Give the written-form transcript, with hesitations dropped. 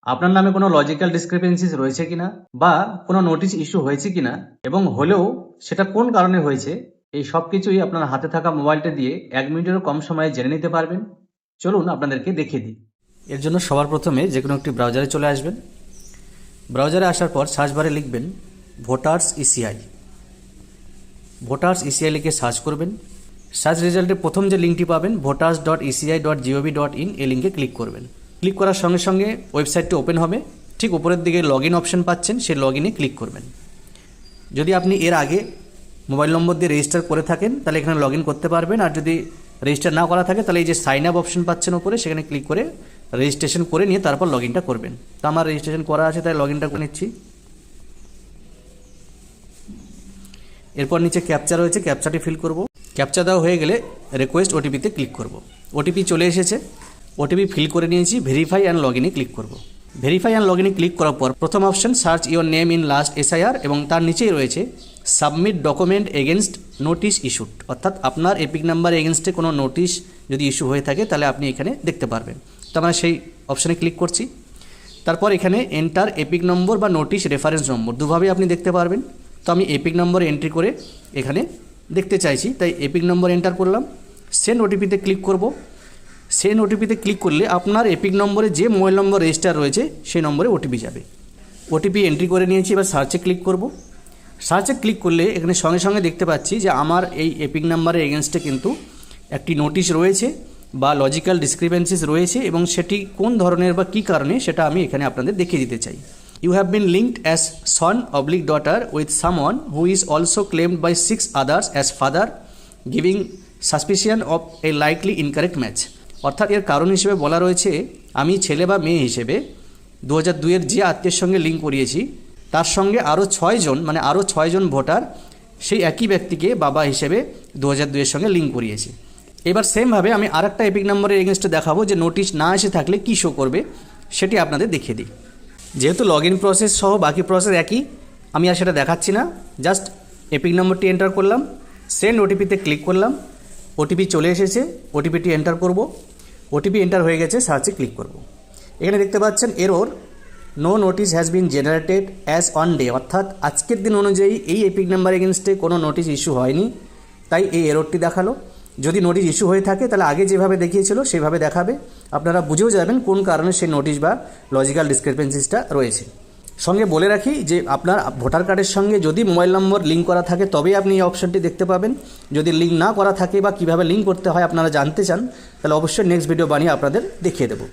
আপনার নামে কোনো লজিক্যাল ডিসক্রিপেন্সিস রয়েছে কিনা বা কোনো নোটিশ ইস্যু হয়েছে কিনা এবং হলেও সেটা কোন কারণে হয়েছে, এই সব কিছুই আপনার হাতে থাকা মোবাইলটা দিয়ে 1 মিনিটেরও কম সময়ে জেনে নিতে পারবেন। চলুন আপনাদেরকে দেখিয়ে দিই। এর জন্য সবার প্রথমে যে কোনো একটি ব্রাউজারে চলে আসবেন। ব্রাউজারে আসার পর সার্চ বারে লিখবেন ভোটার্স ইসিআই। ভোটার্স ইসিআই লিখে সার্চ করবেন। সার্চ রেজাল্টে প্রথম যে লিঙ্কটি পাবেন voters.eci.gov.in, এই লিঙ্কে ক্লিক করবেন। ক্লিক করার সঙ্গে সঙ্গে ওয়েবসাইটটি ওপেন হবে। ঠিক উপরের দিকে লগ ইন অপশন পাচ্ছেন, সেই লগ ইনে ক্লিক করবেন। যদি আপনি এর আগে মোবাইল নম্বর দিয়ে রেজিস্টার করে থাকেন তাহলে এখানে লগ ইন করতে পারবেন, আর যদি রেজিস্টার না করা থাকে তাহলে এই যে সাইন আপ অপশন পাচ্ছেন উপরে, সেখানে ক্লিক করে রেজিস্ট্রেশন করে নিয়ে তারপর লগ ইনটা করবেন। তো আমার রেজিস্ট্রেশন করা আছে তাই লগ ইনটা করে নিচ্ছি। এরপর নিচে ক্যাপচা রয়েছে, ক্যাপচাটি ফিল করব। ক্যাপচা দেওয়া হয়ে গেলে রিকোয়েস্ট ওটিপিতে ক্লিক করব। ওটিপি চলে এসেছে, ওটিপি ফিল করে নিয়েছি। ভেরিফাই অ্যান্ড লগ ইনে ক্লিক করব। ভেরিফাই অ্যান্ড লগ ইনে ক্লিক করার পর প্রথম option search your name in last SIR এবং তার নিচেই রয়েছে submit document against notice issued, অর্থাৎ আপনার এপিক নাম্বার এগেনস্টে কোনো নোটিশ যদি ইস্যু হয়ে থাকে তাহলে আপনি এখানে দেখতে পারবেন। তো আমরা সেই অপশানে ক্লিক করছি। তারপর এখানে এন্টার এপিক নম্বর বা নোটিশ রেফারেন্স নম্বর, দুভাবেই আপনি দেখতে পারবেন। তো আমি এপিক নম্বর এন্ট্রি করে এখানে দেখতে চাইছি, তাই এপিক নম্বর এন্টার করলাম। সেন্ড ওটিপিতে ক্লিক করব। সেন্ড ওটিপিতে ক্লিক করলে আপনার এপিক নম্বরে যে মোবাইল নম্বর রেজিস্টার রয়েছে সেই নম্বরে ওটিপি যাবে। ওটিপি এন্ট্রি করে নিয়েছি, এবার সার্চে ক্লিক করব। সার্চে ক্লিক করলে এখানে সঙ্গে সঙ্গে দেখতে পাচ্ছি যে আমার এই এপিক নাম্বারের এগেনস্টে কিন্তু একটি নোটিশ রয়েছে বা লজিক্যাল ডিসক্রিপেন্সিস রয়েছে, এবং সেটি কোন ধরনের বা কী কারণে সেটা আমি এখানে আপনাদের দেখিয়ে দিতে চাই। You have been linked as son/daughter with someone who is also claimed by 6 others as father, giving suspicion of a likely incorrect match। অর্থাৎ এর কারণ হিসেবে বলা রয়েছে আমি ছেলে বা মেয়ে হিসেবে 2002-এর যে আত্মীয়ের সঙ্গে লিঙ্ক করিয়েছি তার সঙ্গে আরও 6 জন, মানে আরও 6 জন ভোটার সেই একই ব্যক্তিকে বাবা হিসেবে 2002-এর সঙ্গে লিঙ্ক করিয়েছে। এবার সেমভাবে আমি আরেকটা এপিক নম্বরের এগেনস্টে দেখাবো যে নোটিশ না এসে থাকলে কী শো করবে, সেটি আপনাদের দেখিয়ে দিই। যেহেতু লগ ইন প্রসেস সহ বাকি প্রসেস একই, আমি আর সেটা দেখাচ্ছি না। জাস্ট এপিক নম্বরটি এন্টার করলাম, সেন্ড ওটিপিতে ক্লিক করলাম। ওটিপি চলে এসেছে, ওটিপিটি এন্টার করব। ওটিপি এন্টার হয়ে গেছে, সার্চে ক্লিক করব। এখানে দেখতে পাচ্ছেন error no notice has been generated as on day, অর্থাৎ আজকের দিন অনুযায়ী এই এপিক নাম্বার এগেনস্টে কোনো নোটিশ ইস্যু হয়নি, তাই এই এররটি দেখালো। যদি নোটিশ ইস্যু হয়ে থাকে তাহলে আগে যেভাবে দেখিয়েছিল সেভাবে দেখাবে। আপনারা বুঝেও যাবেন কোন কারণে সেই নোটিশ বা লজিক্যাল ডিসক্রিপেন্সিসটা রয়েছে। সঙ্গে বলে রাখি যে আপনার ভোটার কার্ডের সঙ্গে যদি মোবাইল নম্বর লিঙ্ক করা থাকে তবেই আপনি এই অপশনটি দেখতে পাবেন। যদি লিঙ্ক না করা থাকে বা কীভাবে লিঙ্ক করতে হয় আপনারা জানতে চান তাহলে অবশ্যই নেক্সট ভিডিও বানিয়ে আপনাদের দেখিয়ে দেবো।